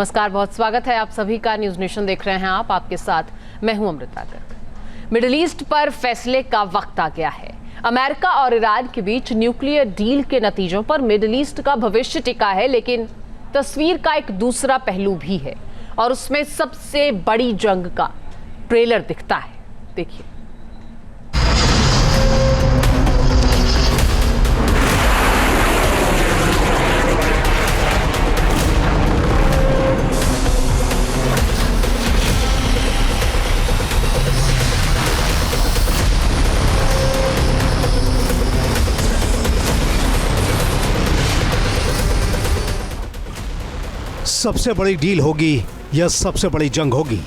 नमस्कार, बहुत स्वागत है आप सभी का। न्यूज नेशन देख रहे हैं आप, आपके साथ मैं हूं अमृता गर्ग। मिडिल ईस्ट पर फैसले का वक्त आ गया है। अमेरिका और ईरान के बीच न्यूक्लियर डील के नतीजों पर मिडिल ईस्ट का भविष्य टिका है, लेकिन तस्वीर का एक दूसरा पहलू भी है और उसमें सबसे बड़ी जंग का ट्रेलर दिखता है। देखिए। सबसे बड़ी डील होगी या सबसे बड़ी जंग होगी?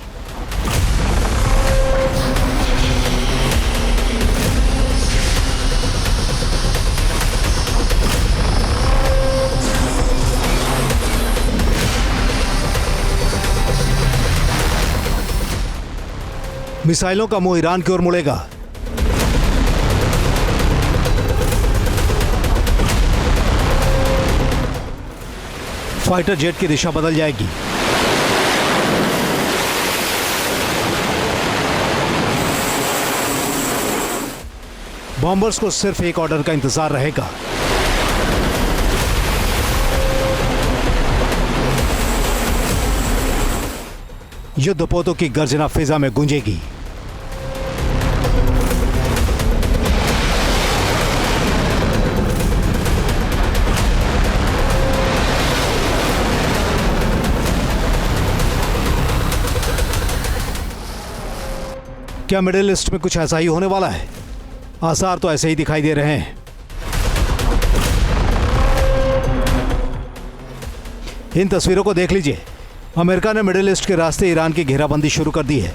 मिसाइलों का मुंह ईरान की ओर मुड़ेगा। फाइटर जेट की दिशा बदल जाएगी। बॉम्बर्स को सिर्फ एक ऑर्डर का इंतजार रहेगा। युद्धपोतों की गर्जना फिजा में गूंजेगी। क्या मिडिल ईस्ट में कुछ ऐसा ही होने वाला है? आसार तो ऐसे ही दिखाई दे रहे हैं। इन तस्वीरों को देख लीजिए। अमेरिका ने मिडिल ईस्ट के रास्ते ईरान की घेराबंदी शुरू कर दी है।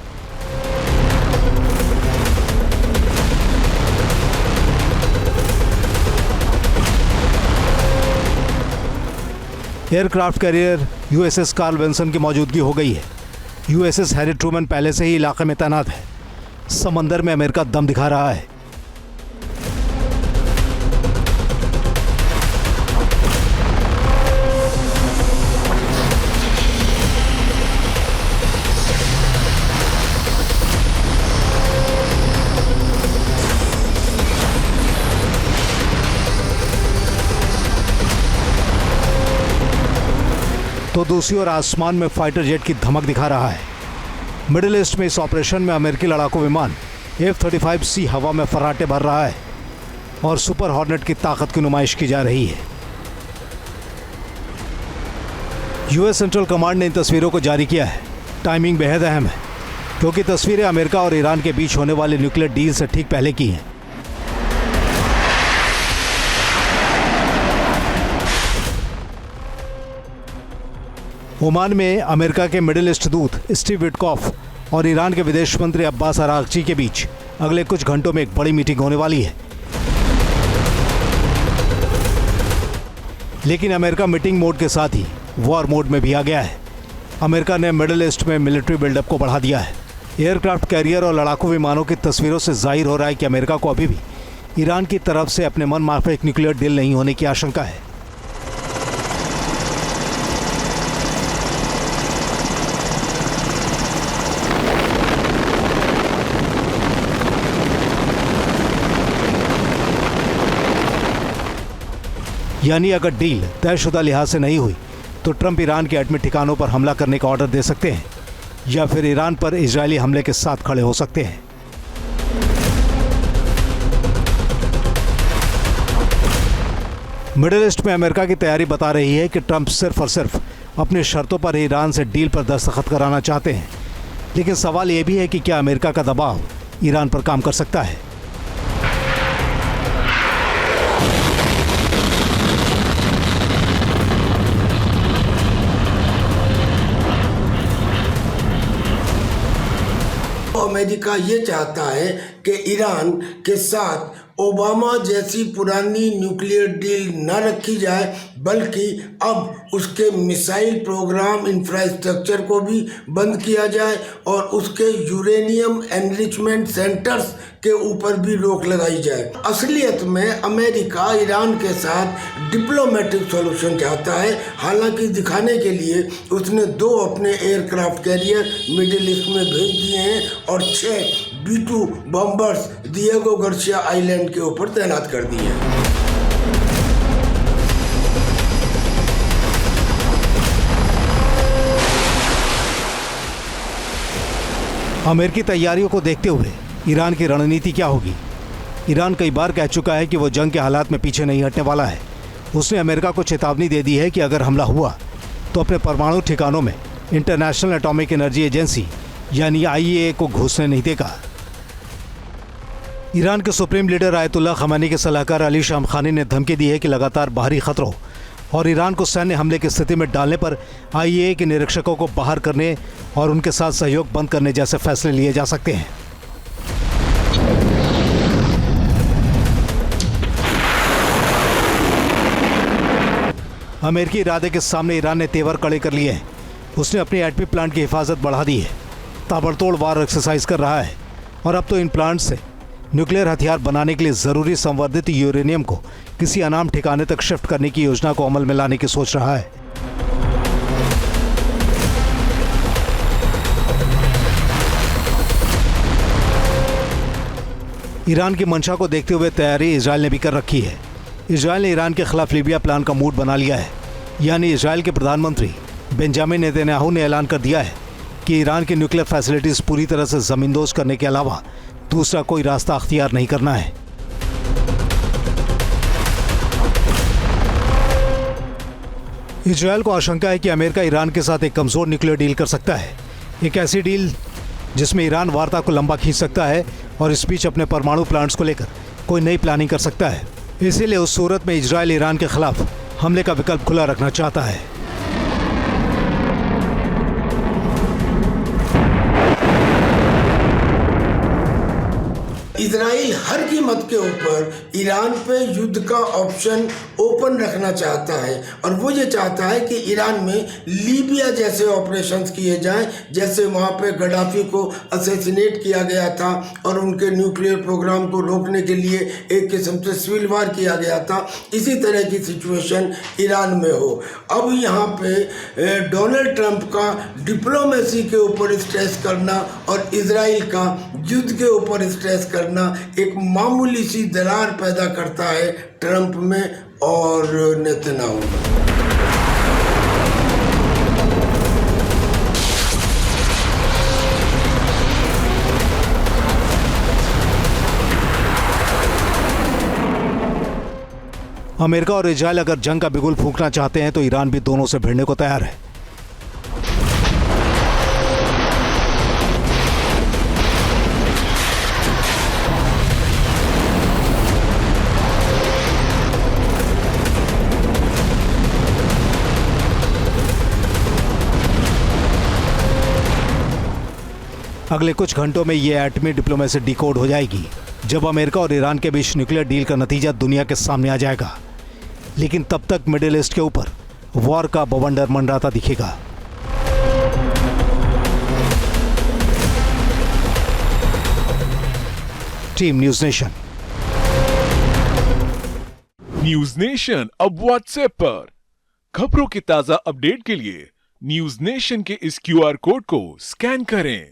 Aircraft carrier USS Carl Wilson की मौजूदगी हो गई है। यूएसएस हैरी ट्रूमन पहले से ही इलाके में तैनात है। समंदर में अमेरिका दम दिखा रहा है। तो दूसरी ओर आसमान में फाइटर जेट की धमक दिखा रहा है। मिडिल ईस्ट में इस ऑपरेशन में अमेरिकी लड़ाकू विमान F-35C हवा में फर्राटे भर रहा है और सुपर हॉर्नेट की ताकत की नुमाइश की जा रही है। यूएस सेंट्रल कमांड ने इन तस्वीरों को जारी किया है। टाइमिंग बेहद अहम है क्योंकि तस्वीरें अमेरिका और ईरान के बीच होने वाले न्यूक्लियर डील से ठीक पहले की हैं। ओमान में अमेरिका के मिडिल ईस्ट दूत स्टीव विटकॉफ और ईरान के विदेश मंत्री अब्बास अरागची के बीच अगले कुछ घंटों में एक बड़ी मीटिंग होने वाली है। लेकिन अमेरिका मीटिंग मोड के साथ ही वॉर मोड में भी आ गया है। अमेरिका ने मिडिल ईस्ट में मिलिट्री बिल्डअप को बढ़ा दिया है। एयरक्राफ्ट कैरियर और लड़ाकू विमानों की तस्वीरों से जाहिर हो रहा है कि अमेरिका को अभी भी ईरान की तरफ से अपने मन माफिक न्यूक्लियर डील नहीं होने की आशंका है। यानी अगर डील तयशुदा लिहाज से नहीं हुई तो ट्रंप ईरान के एटमी ठिकानों पर हमला करने का ऑर्डर दे सकते हैं या फिर ईरान पर इजरायली हमले के साथ खड़े हो सकते हैं। मिडिल ईस्ट में अमेरिका की तैयारी बता रही है कि ट्रंप सिर्फ और सिर्फ अपनी शर्तों पर ईरान से डील पर दस्तखत कराना चाहते हैं। लेकिन सवाल यह भी है कि क्या अमेरिका का दबाव ईरान पर काम कर सकता है? अमेरिका ये चाहता है कि ईरान के साथ ओबामा जैसी पुरानी न्यूक्लियर डील न रखी जाए, बल्कि अब उसके मिसाइल प्रोग्राम इंफ्रास्ट्रक्चर को भी बंद किया जाए और उसके यूरेनियम एनरिचमेंट सेंटर्स के ऊपर भी रोक लगाई जाए। असलियत में अमेरिका ईरान के साथ डिप्लोमेटिक सॉल्यूशन चाहता है। हालांकि दिखाने के लिए उसने 2 अपने एयरक्राफ्ट कैरियर मिडिल ईस्ट में भेज दिए हैं और 6 B-2 bombers Diego Garcia island के ऊपर तैनात कर दिए हैं। अमेरिकी तैयारियों को देखते हुए ईरान की रणनीति क्या होगी? ईरान कई बार कह चुका है कि वो जंग के हालात में पीछे नहीं हटने वाला है। उसने अमेरिका को चेतावनी दे दी है कि अगर हमला हुआ तो अपने परमाणु ठिकानों में इंटरनेशनल एटॉमिक एनर्जी एजेंसी यानी IAEA को घुसने नहीं देगा। ईरान के सुप्रीम लीडर आयतुल्लाह खमेनी के सलाहकार अली शामखानी ने धमकी दी है कि लगातार बाहरी खतरों और ईरान को सैन्य हमले की स्थिति में डालने पर IAEA के निरीक्षकों को बाहर करने और उनके साथ सहयोग बंद करने जैसे फैसले लिए जा सकते हैं। अमेरिकी इरादे के सामने ईरान ने तेवर कड़े कर लिए हैं। उसने अपनी एटमी प्लांट की हिफाजत बढ़ा दी है, ताबड़तोड़ वार एक्सरसाइज कर रहा है और अब तो इन प्लांट से न्यूक्लियर हथियार बनाने के लिए ज़रूरी संवर्धित यूरेनियम को किसी अनाम ठिकाने तक शिफ्ट करने की योजना को अमल में लाने की सोच रहा है। ईरान की मंशा को देखते हुए तैयारी इजराइल ने भी कर रखी है। इजराइल ने ईरान के खिलाफ लीबिया प्लान का मूड बना लिया है। यानी इजराइल के प्रधानमंत्री बेंजामिन नेतन्याहू ने ऐलान कर दिया है कि ईरान की न्यूक्लियर फैसिलिटीज पूरी तरह से जमींदोज करने के अलावा दूसरा कोई रास्ता अख्तियार नहीं करना है। इजराइल को आशंका है कि अमेरिका ईरान के साथ एक कमजोर न्यूक्लियर डील कर सकता है, एक ऐसी डील जिसमें ईरान वार्ता को लंबा खींच सकता है और इस बीच अपने परमाणु प्लांट्स को लेकर कोई नई प्लानिंग कर सकता है। इसीलिए उस सूरत में इजराइल ईरान के खिलाफ हमले का विकल्प खुला रखना चाहता है। इजराइल हर कीमत के ऊपर ईरान पे युद्ध का ऑप्शन ओपन रखना चाहता है और वो ये चाहता है कि ईरान में लीबिया जैसे ऑपरेशंस किए जाएं, जैसे वहाँ पे गद्दाफी को असैसिनेट किया गया था और उनके न्यूक्लियर प्रोग्राम को रोकने के लिए एक किस्म से सिविल वार किया गया था। इसी तरह की सिचुएशन ईरान में हो। अब यहाँ पे डोनाल्ड ट्रंप का डिप्लोमेसी के ऊपर स्ट्रेस करना और इजराइल का युद्ध के ऊपर स्ट्रेस करना एक मामूली सी दरार पैदा करता है ट्रंप में और नेतन्याहू में। अमेरिका और इजराइल अगर जंग का बिगुल फूंकना चाहते हैं तो ईरान भी दोनों से भिड़ने को तैयार है। अगले कुछ घंटों में ये एटमी डिप्लोमेसी डिकोड हो जाएगी, जब अमेरिका और ईरान के बीच न्यूक्लियर डील का नतीजा दुनिया के सामने आ जाएगा। लेकिन तब तक मिडिल ईस्ट के ऊपर वॉर का बवंडर मंडराता दिखेगा। Team news nation. News nation अब व्हाट्सएप पर खबरों की ताजा अपडेट के लिए न्यूज नेशन के इस QR कोड को स्कैन करें।